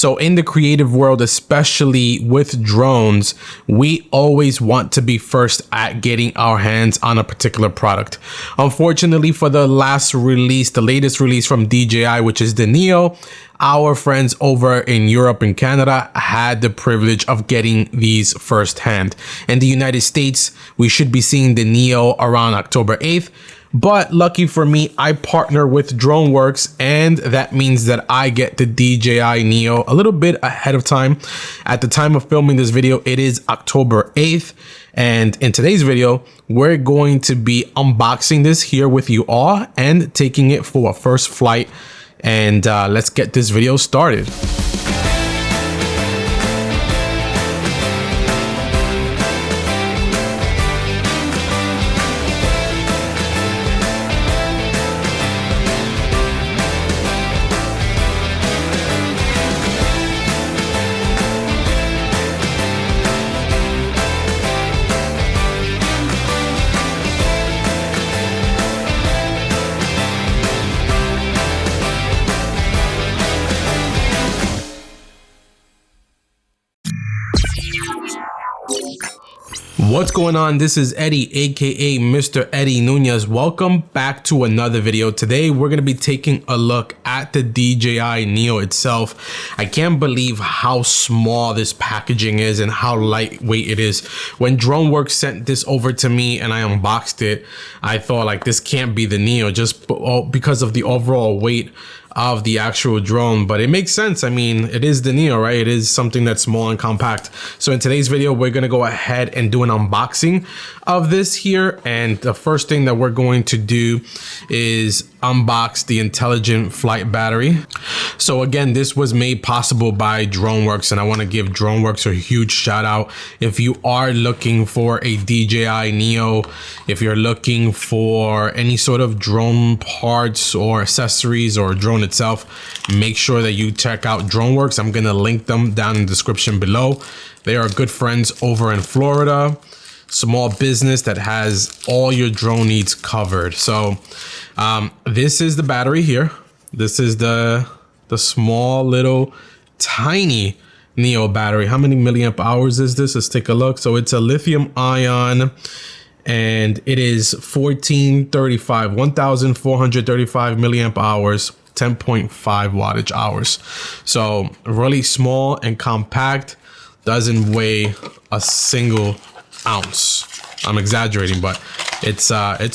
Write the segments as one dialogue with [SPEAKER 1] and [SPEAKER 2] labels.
[SPEAKER 1] So in the creative world, especially with drones, we always want to be first at getting our hands on a particular product. Unfortunately, for the latest release from DJI, which is the Neo, our friends over in Europe and Canada had the privilege of getting these firsthand. In the United States, we should be seeing the Neo around October 8th. But lucky for me, I partner with DroneWorks, and that means that I get the DJI Neo a little bit ahead of time. At the time of filming this video, it is October 8th. And in today's video, we're going to be unboxing this here with you all and taking it for a first flight. And let's get this video started. What's going on? This is Eddie, aka Mr. Eddie Nunez. Welcome back to another video. Today we're going to be taking a look at the DJI Neo itself. I can't believe how small this packaging is and how lightweight it is. When DroneWorks sent this over to me and I unboxed it, I thought like this can't be the Neo just because of the overall weight of the actual drone, but it makes sense. I mean, it is the Neo, right? It is something that's small and compact. So in today's video, we're going to go ahead and do an unboxing of this here. And the first thing that we're going to do is unbox the intelligent flight battery. So again, this was made possible by DroneWorks, and I want to give DroneWorks a huge shout out. If you are looking for a DJI Neo, if you're looking for any sort of drone parts or accessories or drone itself, make sure that you check out DroneWorks. I'm going to link them down in the description below. They are good friends over in Florida. Small business that has all your drone needs covered. So this is the battery here. This is the small little tiny Neo battery. How many milliamp hours is this? Let's take a look. So it's a lithium ion, and it is 1435 milliamp hours, 10.5 wattage hours. So really small and compact, doesn't weigh a single ounce. I'm exaggerating, but it's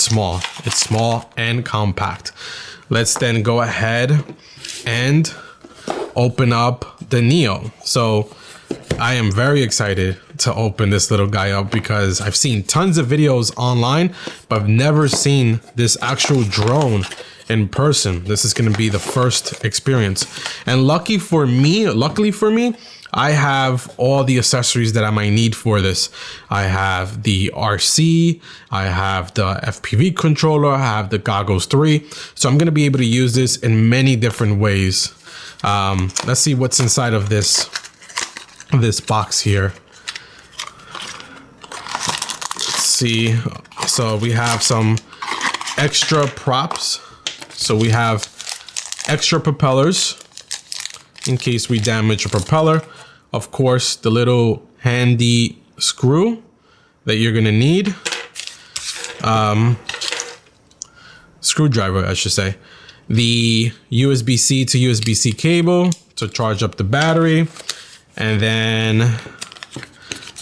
[SPEAKER 1] small. It's small and compact. Let's then go ahead and open up the Neo. So I am very excited to open this little guy up because I've seen tons of videos online, but I've never seen this actual drone in person. This is going to be the first experience. And luckily for me, I have all the accessories that I might need for this. I have the RC, I have the FPV controller, I have the goggles 3. So I'm going to be able to use this in many different ways. Let's see what's inside of this box here. Let's see. So we have some extra props. So we have extra propellers in case we damage a propeller. Of course, the little handy screw that you're gonna need. Screwdriver, I should say. The USB-C to USB-C cable to charge up the battery. And then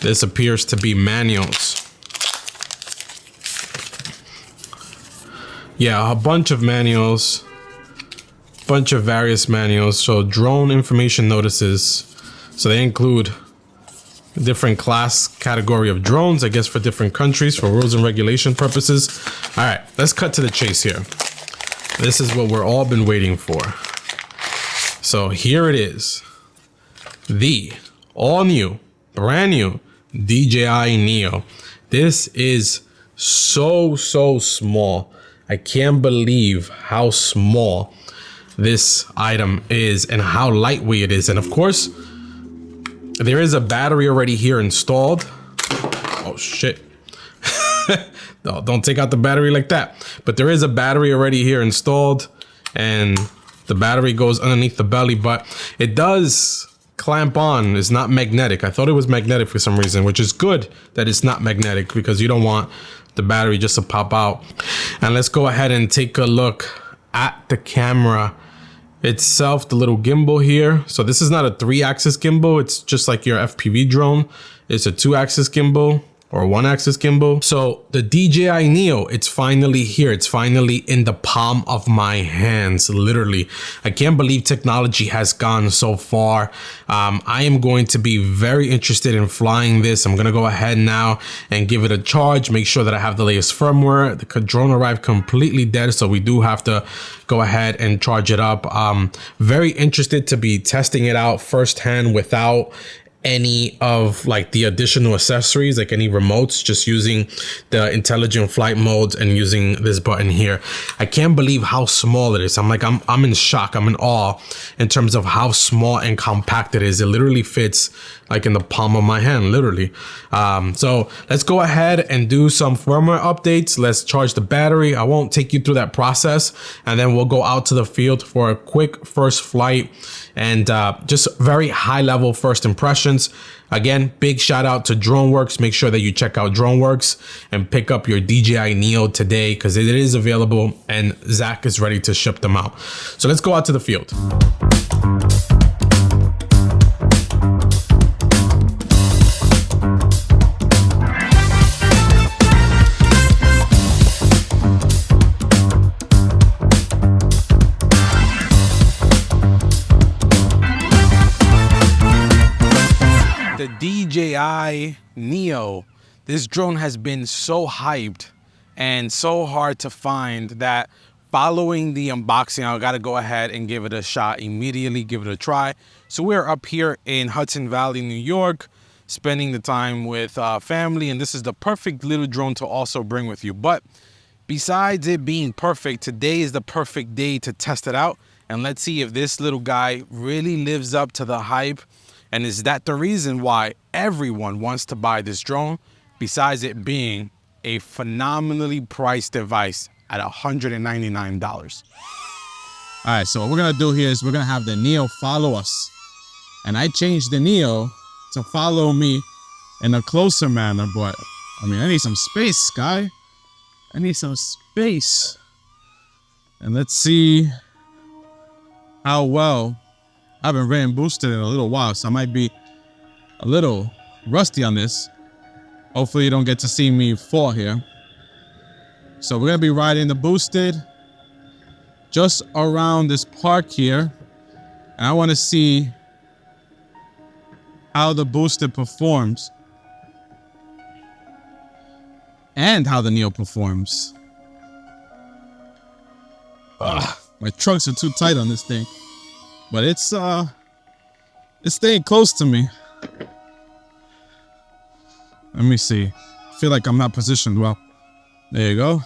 [SPEAKER 1] this appears to be manuals. Yeah, a bunch of manuals, bunch of various manuals. So drone information notices. So they include different class category of drones, I guess, for different countries, for rules and regulation purposes. All right, let's cut to the chase here. This is what we're all been waiting for. So here it is. The all new, brand new DJI Neo. This is so small. I can't believe how small this item is and how lightweight it is. And of course, there is a battery already here installed. Oh shit. No, don't take out the battery like that. But there is a battery already here installed, and the battery goes underneath the belly, but it does clamp on is not magnetic. I thought it was magnetic for some reason, which is good that it's not magnetic because you don't want the battery just to pop out. And let's go ahead and take a look at the camera itself, the little gimbal here. So this is not a 3-axis gimbal. It's just like your FPV drone. It's a 2-axis gimbal or 1-axis gimbal. So the DJI NEO, it's finally here. It's finally in the palm of my hands, literally. I can't believe technology has gone so far. I am going to be very interested in flying this. I'm gonna go ahead now and give it a charge, make sure that I have the latest firmware. The drone arrived completely dead, so we do have to go ahead and charge it up. Very interested to be testing it out firsthand without any of like the additional accessories, like any remotes, just using the intelligent flight modes and using this button here. I can't believe how small it is. I'm in shock. I'm in awe in terms of how small and compact it is. It literally fits like in the palm of my hand, literally. So let's go ahead and do some firmware updates. Let's charge the battery. I won't take you through that process, and then we'll go out to the field for a quick first flight and just very high level first impressions. Again, big shout out to DroneWorks. Make sure that you check out DroneWorks and pick up your DJI NEO today because it is available and Zach is ready to ship them out. So let's go out to the field. The DJI NEO, this drone has been so hyped and so hard to find that following the unboxing, I gotta go ahead and give it a shot immediately, give it a try. So we're up here in Hudson Valley, New York, spending the time with family, and this is the perfect little drone to also bring with you. But besides it being perfect, today is the perfect day to test it out, and let's see if this little guy really lives up to the hype. And is that the reason why everyone wants to buy this drone, besides it being a phenomenally priced device at $199?
[SPEAKER 2] All right, so what we're gonna do here is we're gonna have the NEO follow us. And I changed the NEO to follow me in a closer manner, but I mean, I need some space, Sky. I need some space. And let's see how well. I haven't ran boosted in a little while, so I might be a little rusty on this. Hopefully you don't get to see me fall here. So we're gonna be riding the boosted just around this park here. And I wanna see how the boosted performs and how the NEO performs. My trunks are too tight on this thing. But it's staying close to me. Let me see. I feel like I'm not positioned well. There you go.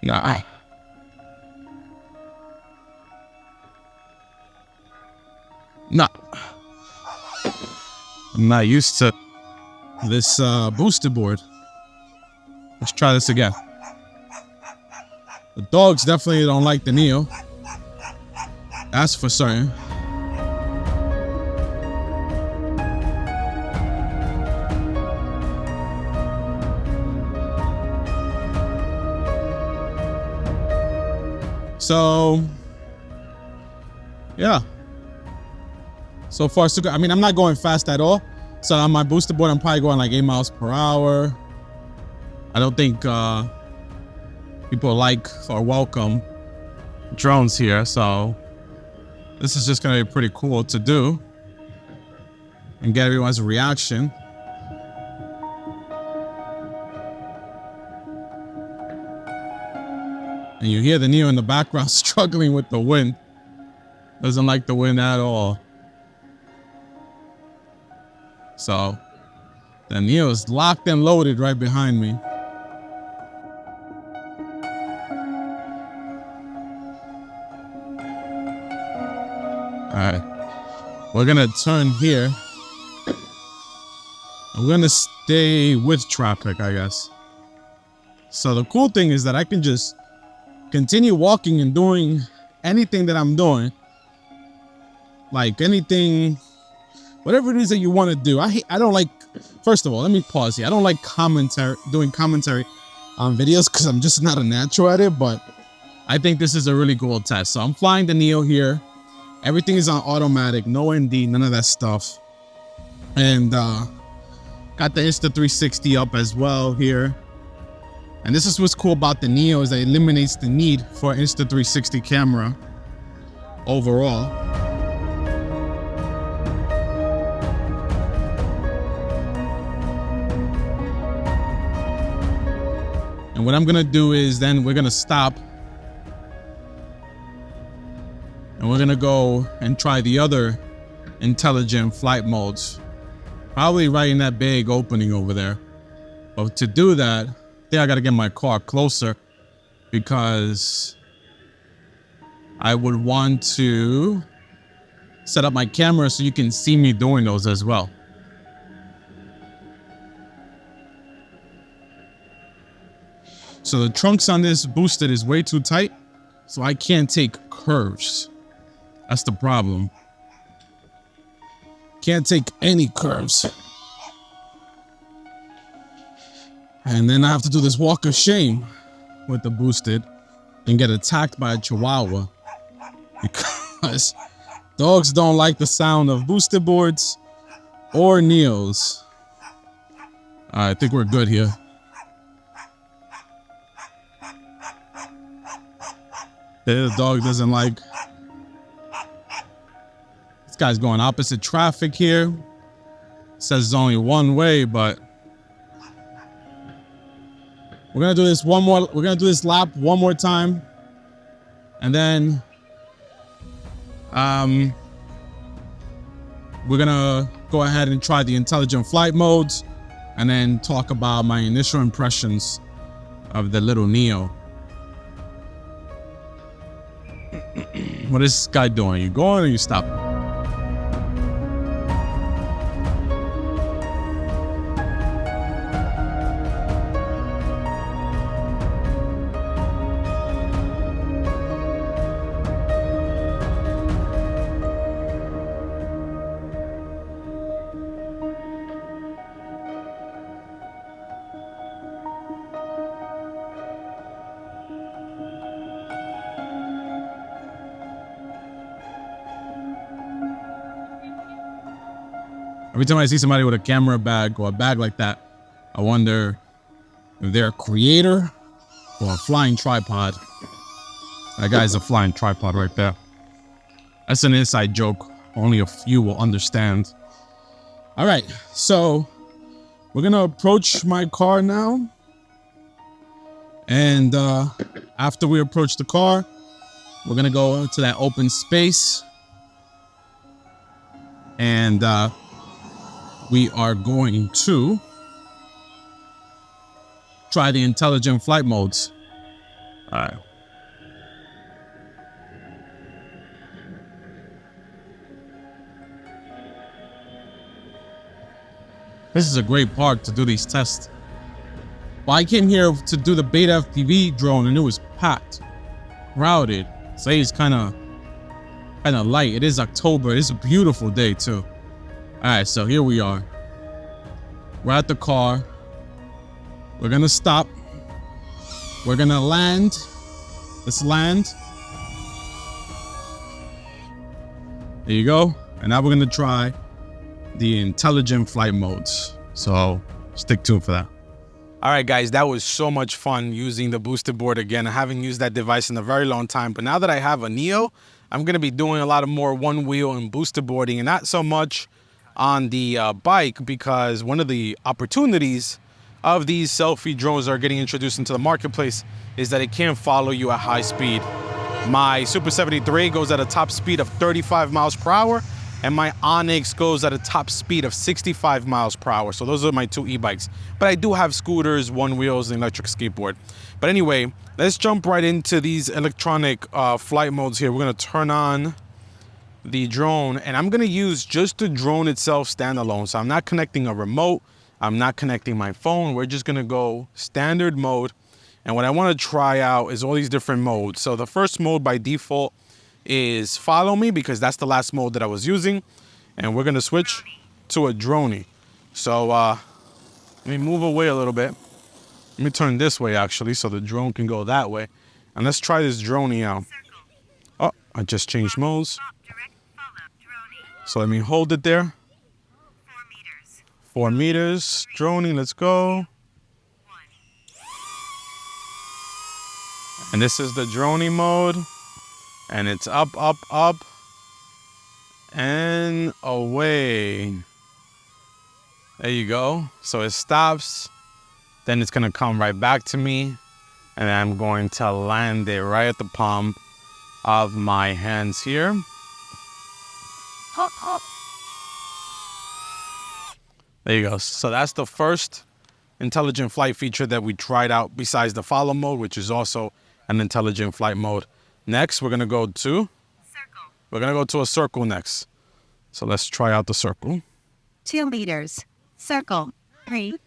[SPEAKER 2] Nah. Nah. I'm not used to this booster board. Let's try this again. The dogs definitely don't like the NEO. That's for certain. So, yeah. So far, so good. I mean, I'm not going fast at all. So on my booster board, I'm probably going like 8 miles per hour. I don't think people like or welcome drones here, so this is just gonna be pretty cool to do and get everyone's reaction. And you hear the NEO in the background struggling with the wind. Doesn't like the wind at all. So the NEO is locked and loaded right behind me. Alright, we're gonna turn here. I'm gonna stay with traffic, I guess. So the cool thing is that I can just continue walking and doing anything that I'm doing like anything, whatever it is that you want to do. I don't like, first of all, let me pause here. I don't like doing commentary on videos because I'm just not a natural at it, but I think this is a really cool test. So I'm flying the Neo here. Everything is on automatic, no ND, none of that stuff. And got the Insta360 up as well here. And this is what's cool about the Neo, is that it eliminates the need for an Insta360 camera overall. And what I'm gonna do is then we're gonna stop and we're gonna go and try the other intelligent flight modes. Probably right in that big opening over there. But to do that, I think I gotta get my car closer because I would want to set up my camera so you can see me doing those as well. So the trunks on this boosted is way too tight, so I can't take curves. That's the problem. Can't take any curves. And then I have to do this walk of shame with the boosted and get attacked by a chihuahua because dogs don't like the sound of boosted boards or Neos. I think we're good here. The dog doesn't like. This guy's going opposite traffic here. Says it's only one way, but we're gonna do this one more. We're gonna do this lap one more time, and then we're gonna go ahead and try the intelligent flight modes, and then talk about my initial impressions of the little Neo. What is this guy doing? You going or you stopping? Every time I see somebody with a camera bag or a bag like that, I wonder if they're a creator or a flying tripod. That guy's a flying tripod right there. That's an inside joke. Only a few will understand. All right, so we're gonna approach my car now. And after we approach the car, we're gonna go to that open space. And we are going to try the intelligent flight modes. All right. This is a great park to do these tests. Well, I came here to do the beta FPV drone and it was packed, crowded. Today is kind of light. It is October. It's a beautiful day too. All right, so here we are. We're at the car. We're gonna stop. We're gonna land. Let's land. There you go. And now we're gonna try the intelligent flight modes. So stick tuned for that. All right, guys, that was so much fun using the boosted board again. I haven't used that device in a very long time, but now that I have a Neo, I'm gonna be doing a lot of more one wheel and boosted boarding and not so much on the bike, because one of the opportunities of these selfie drones that are getting introduced into the marketplace is that it can't follow you at high speed. My Super 73 goes at a top speed of 35 miles per hour, and my Onyx goes at a top speed of 65 miles per hour. So those are my two e-bikes. But I do have scooters, one wheels, and electric skateboard. But anyway, let's jump right into these electronic flight modes here. We're gonna turn on the drone, and I'm gonna use just the drone itself standalone. So I'm not connecting a remote, I'm not connecting my phone. We're just gonna go standard mode. And what I wanna try out is all these different modes. So the first mode by default is follow me, because that's the last mode that I was using. And we're gonna switch to a droney. So let me move away a little bit. Let me turn this way actually, so the drone can go that way. And let's try this droney out. Oh, I just changed modes. So let me hold it there. 4 meters, droney, let's go. And this is the droney mode. And it's up, up, up. And away. There you go. So it stops. Then it's gonna come right back to me. And I'm going to land it right at the palm of my hands here. There you go. So that's the first intelligent flight feature that we tried out besides the follow mode, which is also an intelligent flight mode. Next, we're gonna go to circle. We're gonna go to a circle next. So let's try out the circle.
[SPEAKER 3] 2 meters. Circle. 3.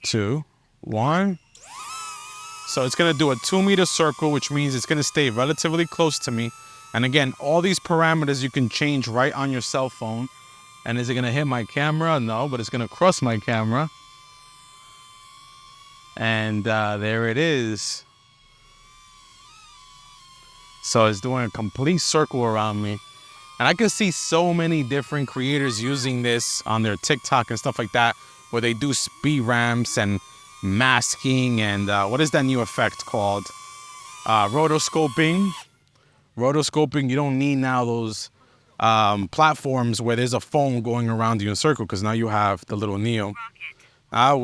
[SPEAKER 2] 2, 1. So it's gonna do a 2-meter circle, which means it's gonna stay relatively close to me. And again, all these parameters you can change right on your cell phone. And is it gonna hit my camera? No, but it's gonna cross my camera. And there it is. So it's doing a complete circle around me. And I can see so many different creators using this on their TikTok and stuff like that, where they do speed ramps and masking and what is that new effect called? Rotoscoping. Rotoscoping, you don't need now those platforms where there's a phone going around you in a circle, because now you have the little Neo.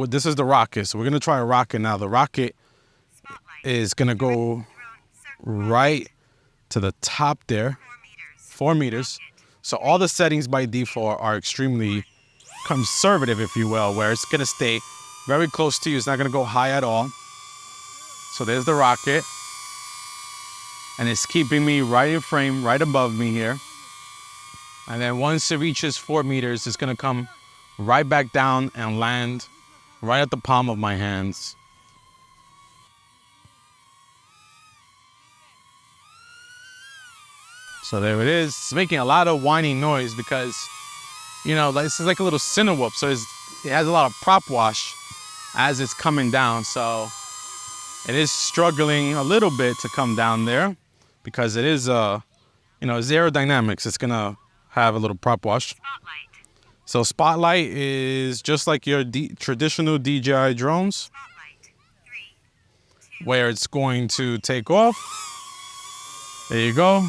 [SPEAKER 2] This is the rocket, so we're gonna try a rocket now. The rocket is gonna go right to the top there, 4 meters. So all the settings by default are extremely conservative, if you will, where it's gonna stay very close to you. It's not gonna go high at all. So there's the rocket. And it's keeping me right in frame, right above me here. And then once it reaches 4 meters, it's gonna come right back down and land right at the palm of my hands. So there it is. It's making a lot of whining noise because, you know, this is like a little cine whoop. So it has a lot of prop wash as it's coming down. So it is struggling a little bit to come down there because it is, you know, it's aerodynamics. It's gonna have a little prop wash.
[SPEAKER 3] Spotlight.
[SPEAKER 2] So Spotlight is just like your traditional DJI drones,
[SPEAKER 3] Spotlight. 3, 2.
[SPEAKER 2] where it's going to take off. There you go.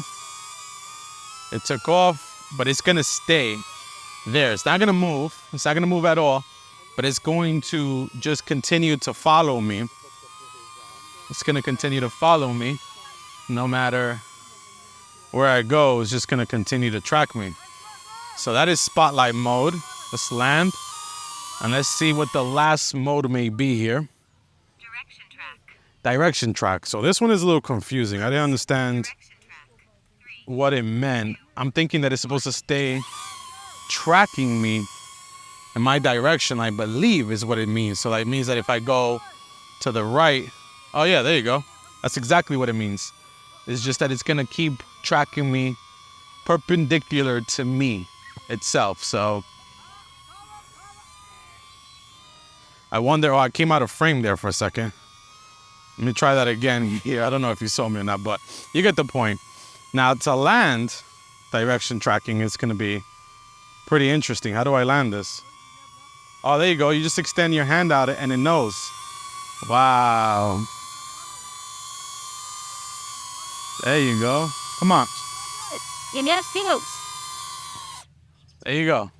[SPEAKER 2] It took off, but it's gonna stay there. It's not gonna move. It's not gonna move at all, but it's going to just continue to follow me. It's gonna continue to follow me. No matter where I go, it's just gonna continue to track me. So that is Spotlight mode. Let's land. And let's see what the last mode may be here.
[SPEAKER 3] Direction track.
[SPEAKER 2] Direction track. So this one is a little confusing. I didn't understand
[SPEAKER 3] Direction track. 3.
[SPEAKER 2] what it meant. I'm thinking that it's supposed to stay tracking me in my direction, I believe is what it means. So that means that if I go to the right, oh yeah, there you go. That's exactly what it means. It's just that it's gonna keep tracking me perpendicular to me itself. So I wonder, oh, I came out of frame there for a second. Let me try that again here. I don't know if you saw me or not, but you get the point. Now to land, direction tracking is gonna be pretty interesting. How do I land this? Oh, there you go. You just extend your hand out and it knows. Wow. There you go. Come on. There you go.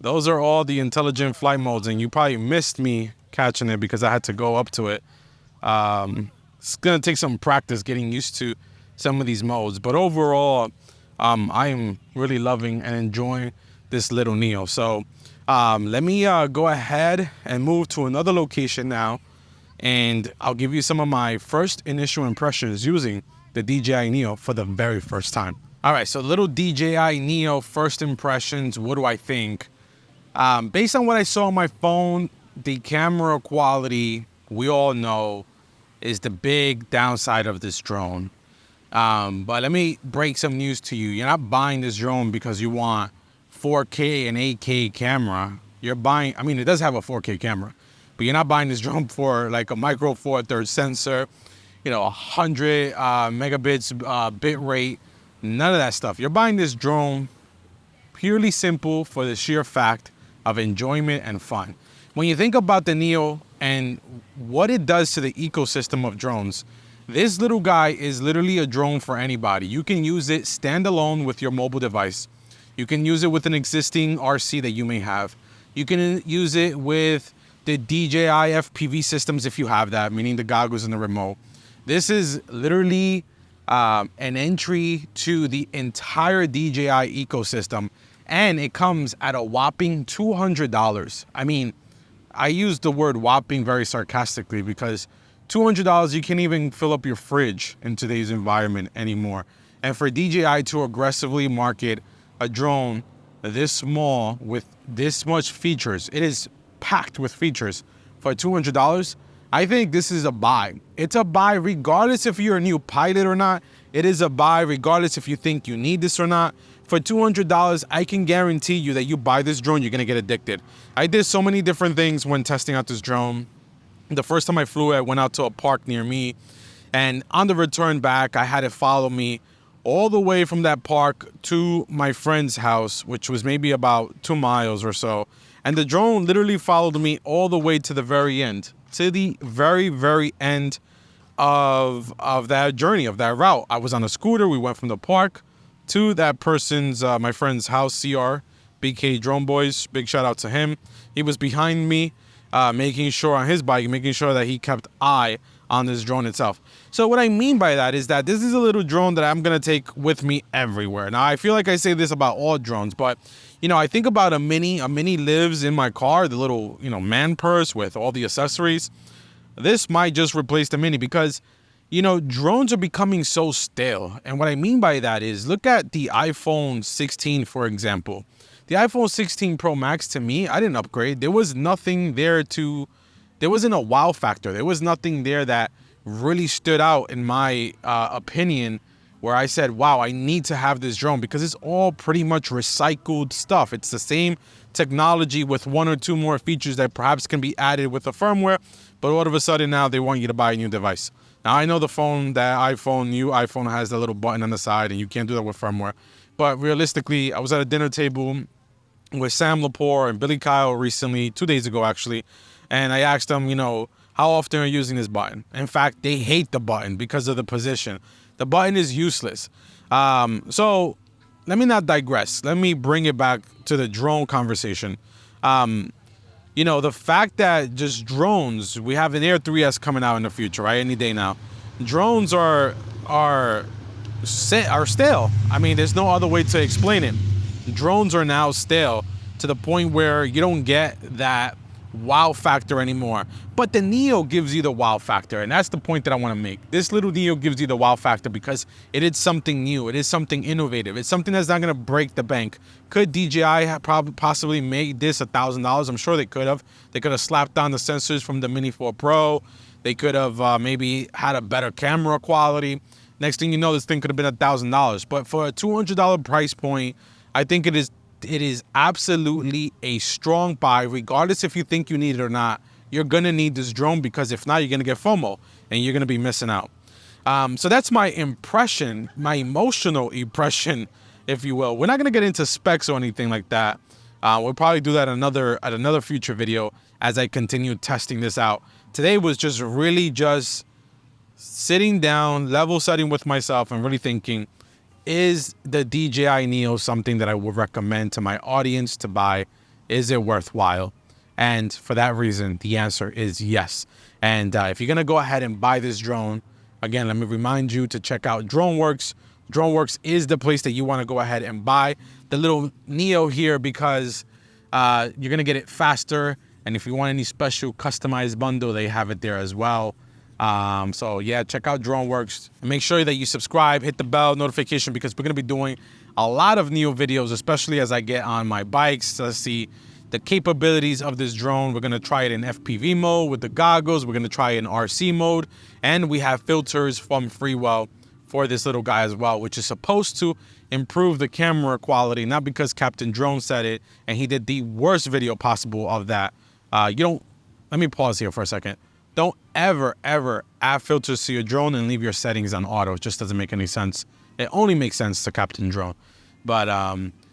[SPEAKER 2] Those are all the intelligent flight modes, and you probably missed me catching it because I had to go up to it. It's gonna take some practice getting used to some of these modes, but overall, I am really loving and enjoying this little Neo. So let me go ahead and move to another location now, and I'll give you some of my first initial impressions using the DJI Neo for the very first time. All right, so little DJI Neo first impressions. What do I think? Based on what I saw on my phone, the camera quality, we all know, is the big downside of this drone. But let me break some news to you. You're not buying this drone because you want 4K and 8K camera. You're buying, I mean, it does have a 4K camera, but you're not buying this drone for like a micro four thirds sensor, 100 megabits bit rate, none of that stuff. You're buying this drone purely simple for the sheer fact of enjoyment and fun. When you think about the Neo and what it does to the ecosystem of drones, this little guy is literally a drone for anybody. You can use it standalone with your mobile device. You can use it with an existing RC that you may have. You can use it with the DJI FPV systems if you have that, meaning the goggles and the remote. This is literally an entry to the entire DJI ecosystem, and it comes at a whopping $200. I mean, I use the word whopping very sarcastically because $200, you can't even fill up your fridge in today's environment anymore. And for DJI to aggressively market a drone this small with this much features, it is packed with features for $200, I think this is a buy. It's a buy regardless if you're a new pilot or not. It is a buy regardless if you think you need this or not. For $200, I can guarantee you that you buy this drone, you're gonna get addicted. I did so many different things when testing out this drone. The first time I flew it, I went out to a park near me, and on the return back, I had it follow me all the way from that park to my friend's house, which was maybe about 2 miles or so. And the drone literally followed me all the way to the very end, to the very, very end of that journey, of that route. I was on a scooter. We went from the park to that person's, my friend's house, CR, BK Drone Boys. Big shout out to him. He was behind me, making sure on his bike, making sure that he kept eye on this drone itself. So what I mean by that is that this is a little drone that I'm gonna take with me everywhere. Now, I feel like I say this about all drones, but I think about a mini lives in my car, the little, man purse with all the accessories. This might just replace the mini because, drones are becoming so stale. And what I mean by that is, look at the iPhone 16, for example. The iPhone 16 Pro Max, to me, I didn't upgrade. There was nothing there there wasn't a wow factor. There was nothing there that really stood out in my opinion where I said, wow, I need to have this drone, because it's all pretty much recycled stuff. It's the same technology with 1 or 2 more features that perhaps can be added with the firmware, but all of a sudden now they want you to buy a new device. Now, I know new iPhone has a little button on the side, and you can't do that with firmware. But realistically, I was at a dinner table with Sam Lepore and Billy Kyle recently, 2 days ago actually, and I asked them, how often are you using this button? In fact, they hate the button because of the position. The button is useless. So let me not digress. Let me bring it back to the drone conversation. The fact that just drones, we have an Air 3S coming out in the future, right? Any day now. Drones are stale. I mean, there's no other way to explain it. Drones are now stale to the point where you don't get that wow factor anymore. But the Neo gives you the wow factor, and that's the point that I want to make. This little Neo gives you the wow factor because it is something new. It is something innovative. It's something that's not going to break the bank. Could DJI possibly make this $1,000? I'm sure they could have. They could have slapped on the sensors from the Mini 4 Pro. They could have maybe had a better camera quality. Next thing you know, this thing could have been $1,000. But for a $200 price point, I think it is absolutely a strong buy, regardless if you think you need it or not. You're gonna need this drone, because if not, you're gonna get FOMO and you're gonna be missing out. So that's my impression, my emotional impression, if you will. We're not gonna get into specs or anything like that. We'll probably do that at another future video as I continue testing this out. Today was just really just sitting down, level setting with myself, and really thinking, is the DJI Neo something that I would recommend to my audience to buy? Is it worthwhile? And for that reason, the answer is yes. And if you're going to go ahead and buy this drone, again, let me remind you to check out DroneWorks. DroneWorks is the place that you want to go ahead and buy the little Neo here, because you're going to get it faster. And if you want any special customized bundle, they have it there as well. So yeah, check out DroneWorks and make sure that you subscribe, hit the bell notification, because we're going to be doing a lot of Neo videos, especially as I get on my bikes to see the capabilities of this drone. We're going to try it in FPV mode with the goggles. We're going to try it in RC mode, and we have filters from Freewell
[SPEAKER 1] for this little guy as well, which is supposed to improve the camera quality, not because Captain Drone said it and he did the worst video possible of that. Let me pause here for a second. Don't ever add filters to your drone and leave your settings on auto. It just doesn't make any sense. It only makes sense to Captain Drone. But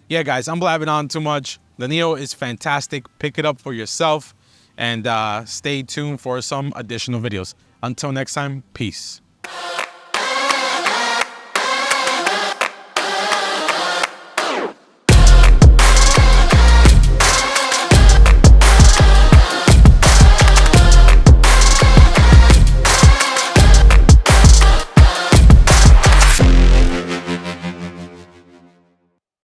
[SPEAKER 1] yeah, guys, I'm blabbing on too much. The Neo is fantastic. Pick it up for yourself and stay tuned for some additional videos. Until next time, peace.